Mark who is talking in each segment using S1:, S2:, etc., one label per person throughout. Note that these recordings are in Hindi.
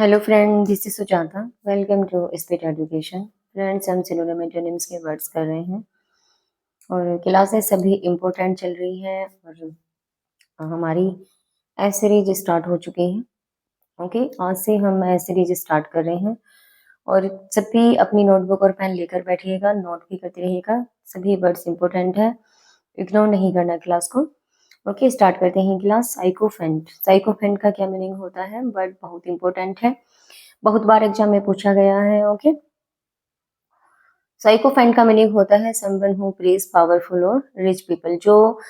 S1: Hello friend, this is Sujata. Welcome to speed education. Friends, हम सिनोनिम एंटोनिम्स के वर्ड्स कर रहे हैं और क्लासेस सभी इम्पोर्टेंट चल रही है और हमारी एस सीरीज स्टार्ट हो चुकी है। ओके, आज से हम एस सीरीज स्टार्ट कर रहे हैं और सभी अपनी नोटबुक और पेन लेकर बैठिएगा, नोट भी करते रहिएगा। सभी वर्ड्स इम्पोर्टेंट है, इग्नोर नहीं करना क्लास को। ओके, स्टार्ट करते हैं क्लास। साइकोफेंट। साइकोफेंट का क्या मीनिंग होता है? वर्ड बहुत इंपॉर्टेंट है, बहुत बार एग्जाम में पूछा गया है। ओके, साइकोफेंट का मीनिंग होता है समवन हु प्रेज पावरफुल और रिच पीपल, जो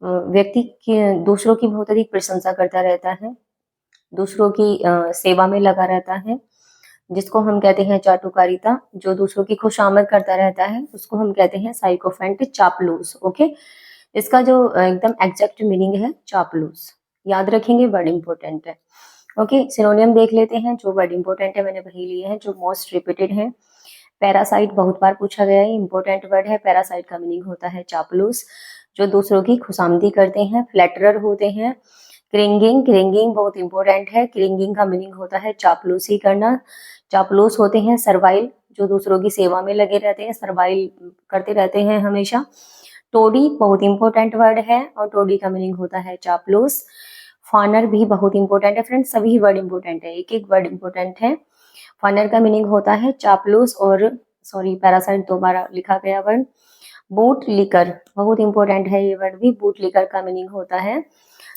S1: व्यक्ति की दूसरों की बहुत अधिक प्रशंसा करता रहता है, दूसरों की सेवा में लगा रहता है, जिसको हम कहते हैं चाटुकारिता। जो दूसरों की खुशामद करता रहता है उसको हम कहते हैं साइकोफेंट, चापलूस। ओके, इसका जो एकदम एग्जैक्ट मीनिंग है चापलूस, याद रखेंगे, वर्ड इंपॉर्टेंट है। ओके, सिनोनियम देख लेते हैं। जो वर्ड इंपॉर्टेंट है मैंने वही लिए हैं जो मोस्ट रिपीटेड है। पैरासाइट बहुत बार पूछा गया है, इंपॉर्टेंट वर्ड है। पैरासाइट का मीनिंग होता है चापलूस, जो दूसरों की खुशामदी करते हैं। फ्लैटरर होते हैं। क्रिंगिंग, क्रिंगिंग बहुत इंपॉर्टेंट है। क्रिंगिंग का मीनिंग होता है चापलूसी करना। चापलूस होते हैं सर्वाइल, जो दूसरों की सेवा में लगे रहते हैं, सर्वाइल करते रहते हैं हमेशा। टोडी बहुत इंपॉर्टेंट वर्ड है और टोडी का मीनिंग होता है चापलूस। फानर भी बहुत इंपॉर्टेंट है। फ्रेंड्स, सभी वर्ड इंपॉर्टेंट है, एक एक वर्ड इंपॉर्टेंट है। फानर का मीनिंग होता है चापलूस और पैरासाइट दोबारा लिखा गया वर्ड। बूट लिकर बहुत इंपॉर्टेंट है, ये वर्ड भी। बूट लिकर का मीनिंग होता है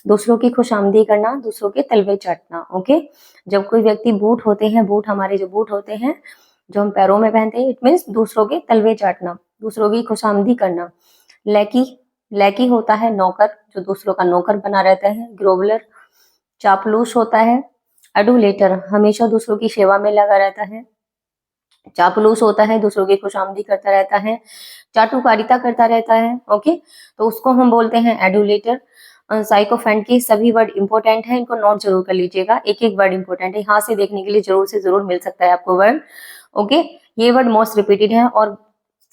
S1: दूसरों की खुशामदी करना, दूसरों के तलवे चाटना। ओके, जब कोई व्यक्ति बूट होते हैं, बूट हमारे जो बूट होते हैं जो हम पैरों में पहनते हैं, इट मीन्स दूसरों के तलवे चाटना, दूसरों की खुशामदी करना। लैकी, लैकी होता है नौकर, जो दूसरों का नौकर बना रहता है। ग्रोवलर चापलूस होता है। एडुलेटर हमेशा दूसरों की सेवा में लगा रहता है। चापलूस होता है दूसरों की खुशामदी करता रहता है, चाटुकारिता करता रहता है। ओके, तो उसको हम बोलते हैं एडुलेटर। साइकोफेंट के सभी वर्ड इंपॉर्टेंट है, इनको नोट जरूर कर लीजिएगा, एक एक वर्ड इंपॉर्टेंट है। यहाँ से देखने के लिए जरूर से जरूर मिल सकता है आपको वर्ड। ओके, ये वर्ड मोस्ट रिपीटेड है और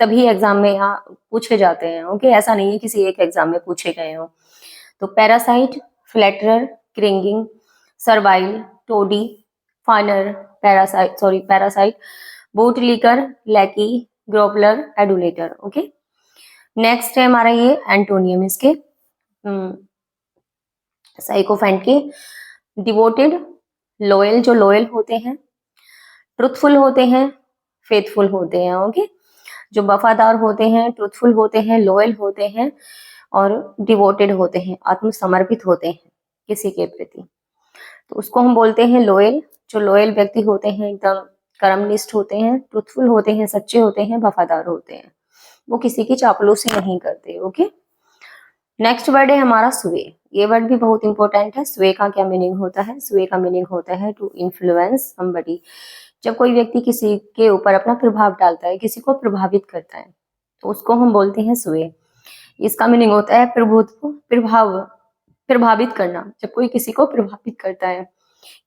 S1: सभी एग्जाम में यहाँ पूछे जाते हैं। ओके, ऐसा नहीं है किसी एक एग्जाम में पूछे गए हो। तो parasite, flatterer, cringing, servile, toady, fawner, parasite, boot licker, lackey, groveller, एडुलेटर। Okay, next है हमारा ये एंटोनियम इसके साइकोफेंट के। डिवोटेड, लॉयल, जो लॉयल होते हैं। ट्रुथफुल होते हैं, फेथफुल होते हैं। ओके, जो वफादार होते हैं, ट्रुथफुल होते हैं, लॉयल होते हैं और डिवोटेड होते हैं, आत्मसमर्पित होते हैं किसी के प्रति, तो उसको हम बोलते हैं लॉयल। जो लॉयल व्यक्ति होते हैं एकदम कर्मनिष्ठ होते हैं, ट्रुथफुल होते हैं, सच्चे होते हैं, वफादार होते हैं, वो किसी की चापलूसी नहीं करते। ओके, नेक्स्ट वर्ड है हमारा स्वे। ये वर्ड भी बहुत इंपॉर्टेंट है। स्वे का क्या मीनिंग होता है? स्वे का मीनिंग होता है टू इन्फ्लुएंस समबडी। जब कोई व्यक्ति किसी के ऊपर अपना प्रभाव डालता है, किसी को प्रभावित करता है, तो उसको हम बोलते हैं स्वे। इसका मीनिंग होता है प्रभुत्व, प्रभावित करना। जब कोई किसी को प्रभावित करता है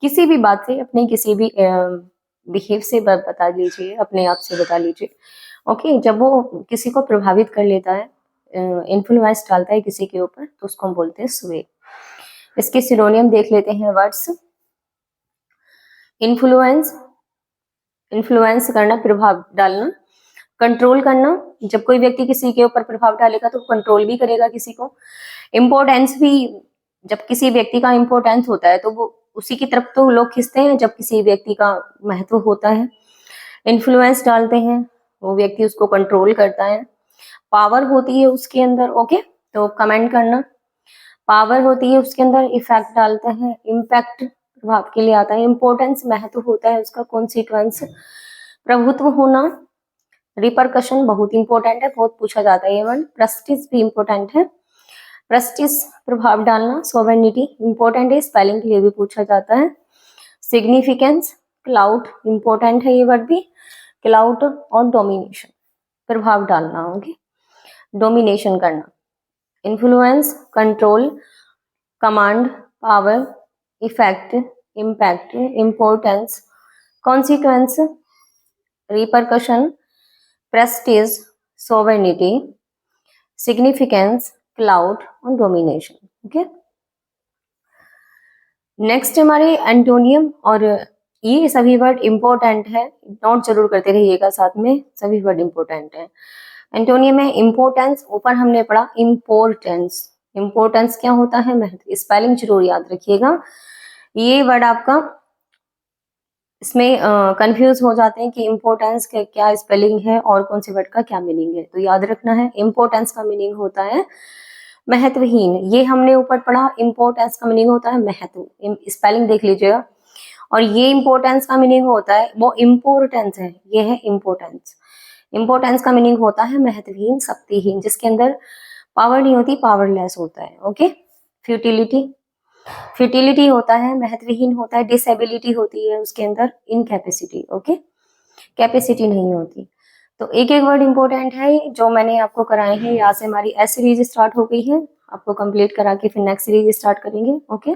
S1: किसी भी बात से, अपने किसी भी बिहेव से बता लीजिए, अपने आप से बता लीजिए। ओके, जब वो किसी को प्रभावित कर लेता है, इन्फ्लुएंस डालता है किसी के ऊपर, तो उसको हम बोलते हैं स्वे। इसके सिनोनियम देख लेते हैं वर्ड्स। इन्फ्लुएंस, इन्फ्लुएंस करना, प्रभाव डालना। कंट्रोल करना, जब कोई व्यक्ति किसी के ऊपर प्रभाव डालेगा तो कंट्रोल भी करेगा किसी को। इम्पोर्टेंस भी, जब किसी व्यक्ति का इम्पोर्टेंस होता है तो वो उसी की तरफ तो लोग खींचते हैं जब किसी व्यक्ति का महत्व होता है। इन्फ्लुएंस डालते हैं, वो व्यक्ति उसको कंट्रोल करता है। पावर होती है उसके अंदर। ओके, तो कमेंट करना, पावर होती है उसके अंदर। इफेक्ट डालते हैं, इम्पैक्ट प्रभाव के लिए आता है। इम्पोर्टेंस महत्व होता है उसका। कॉन्सिक्वेंस प्रभुत्व होना। रिपरकशन बहुत इंपॉर्टेंट है, बहुत पूछा जाता है ये वर्ड। प्रेस्टिज भी इंपॉर्टेंट है, प्रेस्टिज प्रभाव डालना। सोवेनिटी इंपॉर्टेंट है, स्पेलिंग के लिए भी पूछा जाता है। सिग्निफिकेंस, क्लाउड इंपॉर्टेंट है ये वर्ड भी। क्लाउड और डोमिनेशन, प्रभाव डालना। ओके, डोमिनेशन करना। Influence, control, command, power, effect, impact, importance, consequence, repercussion, Prestige, sovereignty, significance, cloud और डोमिनेशन। ओके, नेक्स्ट हमारे एंटोनियम और ये सभी वर्ड इम्पोर्टेंट है, नोट जरूर करते रहिएगा साथ में, सभी वर्ड इम्पोर्टेंट है। एंटोनियम में इम्पोर्टेंस, ऊपर हमने पढ़ा इम्पोर्टेंस, इम्पोर्टेंस क्या होता है, महत्व, स्पेलिंग जरूर याद रखिएगा। ये वर्ड आपका इसमें कंफ्यूज हो जाते हैं कि इम्पोर्टेंस का क्या स्पेलिंग है और कौन से वर्ड का क्या मीनिंग है, तो याद रखना है इम्पोर्टेंस का मीनिंग होता है महत्वहीन। ये हमने ऊपर पढ़ा, इम्पोर्टेंस का मीनिंग होता है महत्व, स्पेलिंग देख लीजिएगा। और ये इम्पोर्टेंस का मीनिंग होता है, वो इम्पोर्टेंस है, ये है इम्पोर्टेंस। इम्पोर्टेंस का मीनिंग होता है महत्वहीन, शक्तिहीन, जिसके अंदर पावर नहीं होती, पावरलेस होता है। ओके। फ्यूटिलिटी, फ्यूटिलिटी होता है, महत्वहीन होता है। डिसेबिलिटी होती है उसके अंदर, इनकैपेसिटी। ओके, कैपेसिटी नहीं होती। तो एक एक वर्ड इंपॉर्टेंट है जो मैंने आपको कराए हैं। यहाँ से हमारी एस सीरीज स्टार्ट हो गई है, आपको कंप्लीट करा के फिर नेक्स्ट सीरीज स्टार्ट करेंगे। ओके,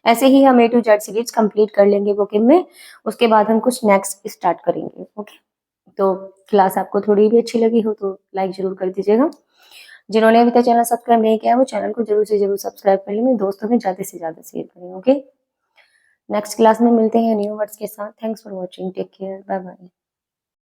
S1: ऐसे ही हम ए टू जेड सीरीज कंप्लीट कर लेंगे बुकिंग में, उसके बाद हम कुछ नेक्स्ट स्टार्ट करेंगे। ओके, तो क्लास आपको थोड़ी भी अच्छी लगी हो तो लाइक जरूर कर दीजिएगा। जिन्होंने अभी तक चैनल सब्सक्राइब नहीं किया है वो चैनल को जरूर से जरूर सब्सक्राइब कर लेंगे, दोस्तों में ज्यादा से ज्यादा शेयर करें। ओके, नेक्स्ट क्लास में मिलते हैं न्यू वर्ड्स के साथ। Thanks for watching, take care, bye bye.